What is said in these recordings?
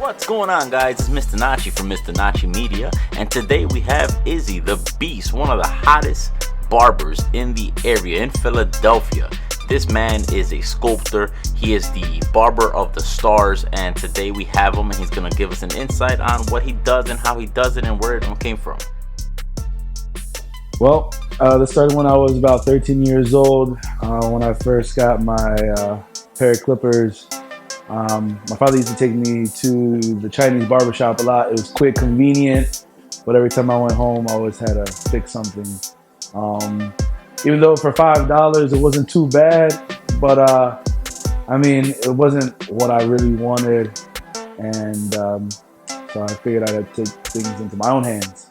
What's going on, guys? It's Mr. Nachi from Mr. Nachi Media, and today we have Izzy the Beast, one of the hottest barbers in the area in Philadelphia. This man is a sculptor. He is the barber of the stars, and today we have him, and he's gonna give us an insight on what he does and how he does it and where it all came from. Well, this started when I was about 13 years old, when I first got my pair of clippers. My father used to take me to the Chinese barbershop a lot. It was quick, convenient, but every time I went home, I always had to fix something. Even though for $5, it wasn't too bad, but I mean, it wasn't what I really wanted, and so I figured I'd take things into my own hands.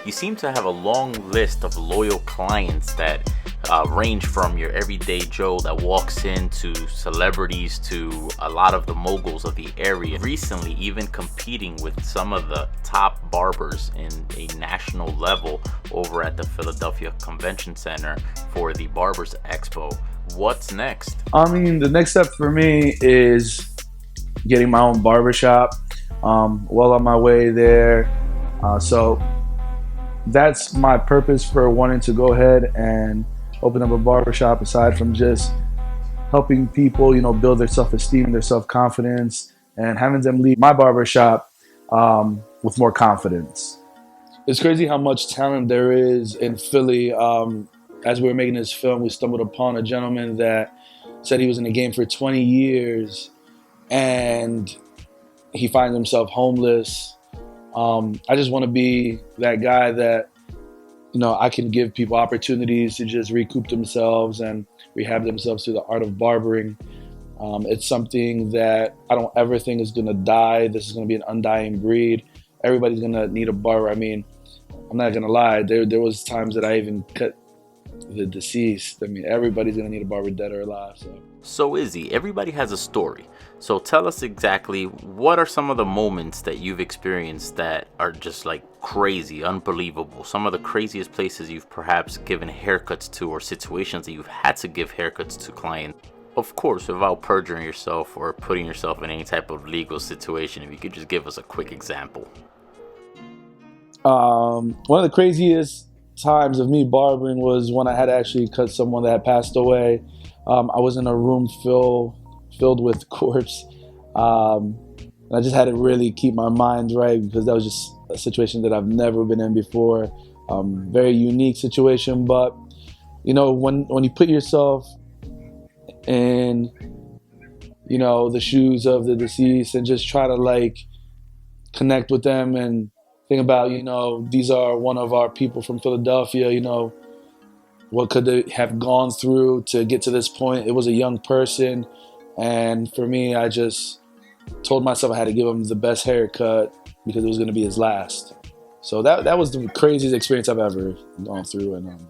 You seem to have a long list of loyal clients that range from your everyday Joe that walks in to celebrities to a lot of the moguls of the area. Recently, even competing with some of the top barbers in a national level over at the Philadelphia Convention Center for the Barbers Expo. What's next? I mean, the next step for me is getting my own barbershop. Well on my way there. So that's my purpose for wanting to go ahead and open up a barbershop, aside from just helping people, build their self-esteem, their self-confidence, and having them leave my barbershop with more confidence. It's crazy how much talent there is in Philly. As we were making this film, we stumbled upon a gentleman that said he was in the game for 20 years and he finds himself homeless. I just want to be that guy that, I can give people opportunities to just recoup themselves and rehab themselves through the art of barbering. It's something that I don't ever think is going to die. This is going to be an undying breed. Everybody's going to need a barber. I mean, I'm not going to lie. There was times that I even cut the deceased. I mean, everybody's going to need a barber, dead or alive. So Izzy, everybody has a story. So tell us exactly, what are some of the moments that you've experienced that are just like crazy, unbelievable? Some of the craziest places you've perhaps given haircuts to, or situations that you've had to give haircuts to clients. Of course, without perjuring yourself or putting yourself in any type of legal situation. If you could just give us a quick example. One of the craziest times of me barbering was when I had to actually cut someone that had passed away. I was in a room filled with corpse. And I just had to really keep my mind right, because that was just a situation that I've never been in before. Very unique situation, but when you put yourself in the shoes of the deceased and just try to connect with them and think about these are one of our people from Philadelphia, what could they have gone through to get to this point. It was a young person, and for me, I just told myself I had to give him the best haircut because it was going to be his last. So that was the craziest experience I've ever gone through. And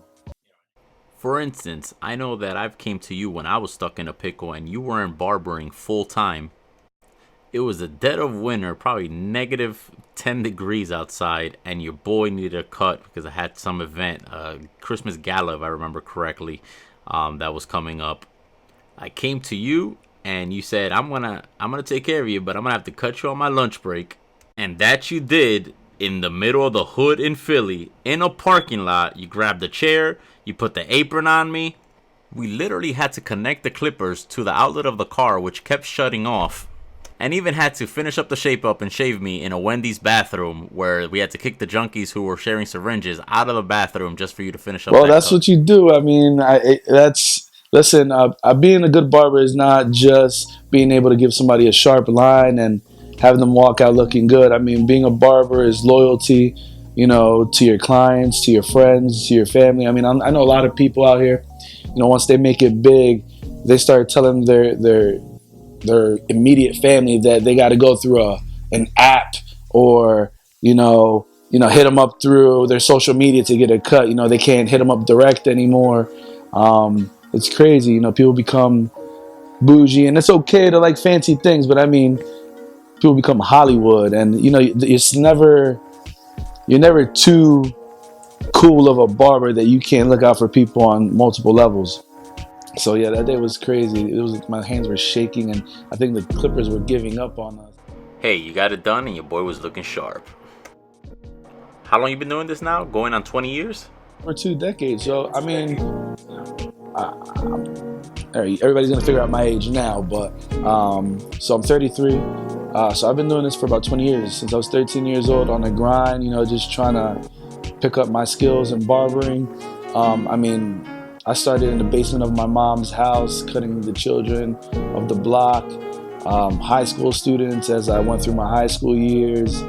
For instance, I know that I've came to you when I was stuck in a pickle and you weren't barbering full time. It was the dead of winter, probably negative 10 degrees outside, and your boy needed a cut because I had some event, Christmas gala, if I remember correctly, that was coming up. I came to you and you said, I'm gonna take care of you, but I'm gonna have to cut you on my lunch break. And that you did in the middle of the hood in Philly, in a parking lot. You grabbed a chair, you put the apron on me. We literally had to connect the clippers to the outlet of the car, which kept shutting off. And even had to finish up the shape up and shave me in a Wendy's bathroom, where we had to kick the junkies who were sharing syringes out of the bathroom just for you to finish up. Well, that's what you do. I mean, listen, being a good barber is not just being able to give somebody a sharp line and having them walk out looking good. I mean, being a barber is loyalty, to your clients, to your friends, to your family. I mean, I know a lot of people out here, once they make it big, they start telling their immediate family that they got to go through an app or hit them up through their social media to get a cut. They can't hit them up direct anymore. It's crazy. People become bougie, and it's okay to like fancy things, but I mean, people become Hollywood, and you're never too cool of a barber that you can't look out for people on multiple levels. So yeah, that day was crazy. My hands were shaking, and I think the clippers were giving up on us. Hey, you got it done and your boy was looking sharp. How long you been doing this now? Going on 20 years? Or 2 decades. So I mean, everybody's gonna figure out my age now, but so I'm 33. So I've been doing this for about 20 years, since I was 13 years old, on the grind. Just trying to pick up my skills in barbering. I mean, I started in the basement of my mom's house, cutting the children of the block, high school students as I went through my high school years,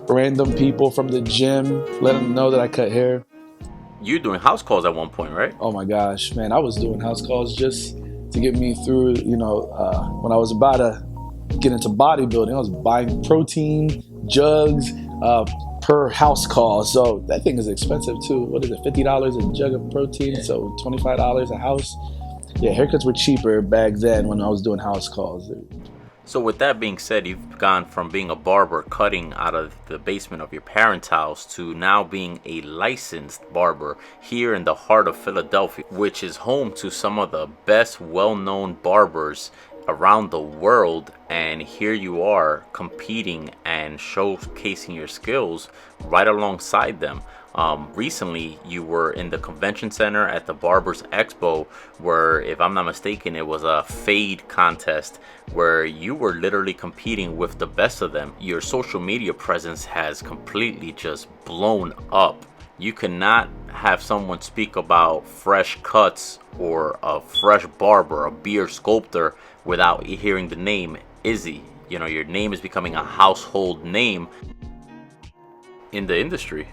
random people from the gym, let them know that I cut hair. You were doing house calls at one point, right? Oh my gosh, man, I was doing house calls just to get me through, when I was about to get into bodybuilding. I was buying protein jugs per house call. So that thing is expensive too. What is it, $50 a jug of protein? So $25 a house. Yeah, haircuts were cheaper back then when I was doing house calls. So with that being said, you've gone from being a barber cutting out of the basement of your parents' house to now being a licensed barber here in the heart of Philadelphia, which is home to some of the best well-known barbers around the world. And here you are competing and showcasing your skills right alongside them. Recently you were in the convention center at the Barbers Expo, where, if I'm not mistaken, it was a fade contest where you were literally competing with the best of them. Your social media presence has completely just blown up. You cannot have someone speak about fresh cuts or a fresh barber, a beard sculptor, without hearing the name Izzy. Your name is becoming a household name in the industry.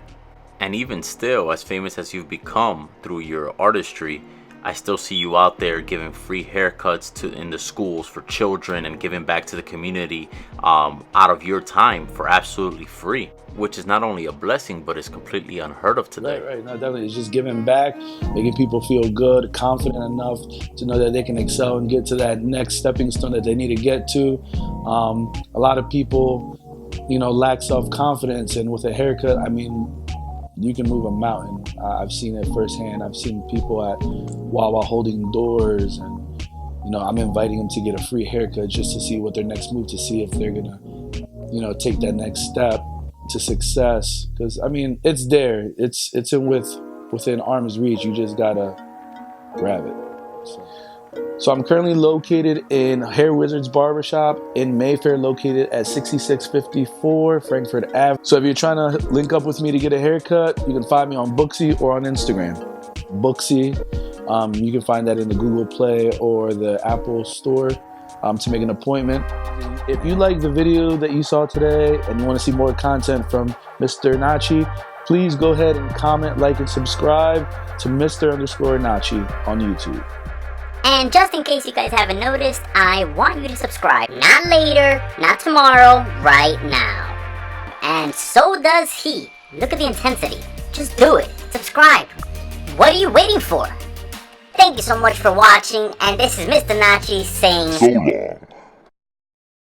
And even still, as famous as you've become through your artistry, I still see you out there giving free haircuts in the schools for children and giving back to the community out of your time for absolutely free, which is not only a blessing, but it's completely unheard of today. Right. No, definitely. It's just giving back, making people feel good, confident enough to know that they can excel and get to that next stepping stone that they need to get to. A lot of people, lack self-confidence, and with a haircut, I mean, you can move a mountain. I've seen it firsthand. I've seen people at Wawa holding doors, and I'm inviting them to get a free haircut just to see what their next move, to see if they're gonna, take that next step to success. Because I mean, it's there. It's within arm's reach. You just gotta grab it. So I'm currently located in Hair Wizards Barbershop in Mayfair, located at 6654 Frankfurt Ave. So if you're trying to link up with me to get a haircut, you can find me on Booksy or on Instagram. Booksy, you can find that in the Google Play or the Apple Store to make an appointment. If you like the video that you saw today and you want to see more content from Mr. Nachi, please go ahead and comment, like, and subscribe to Mr._Nachi on YouTube. And just in case you guys haven't noticed, I want you to subscribe. Not later, not tomorrow, right now. And so does he. Look at the intensity. Just do it. Subscribe. What are you waiting for? Thank you so much for watching, and this is Mr. Nachi saying so long.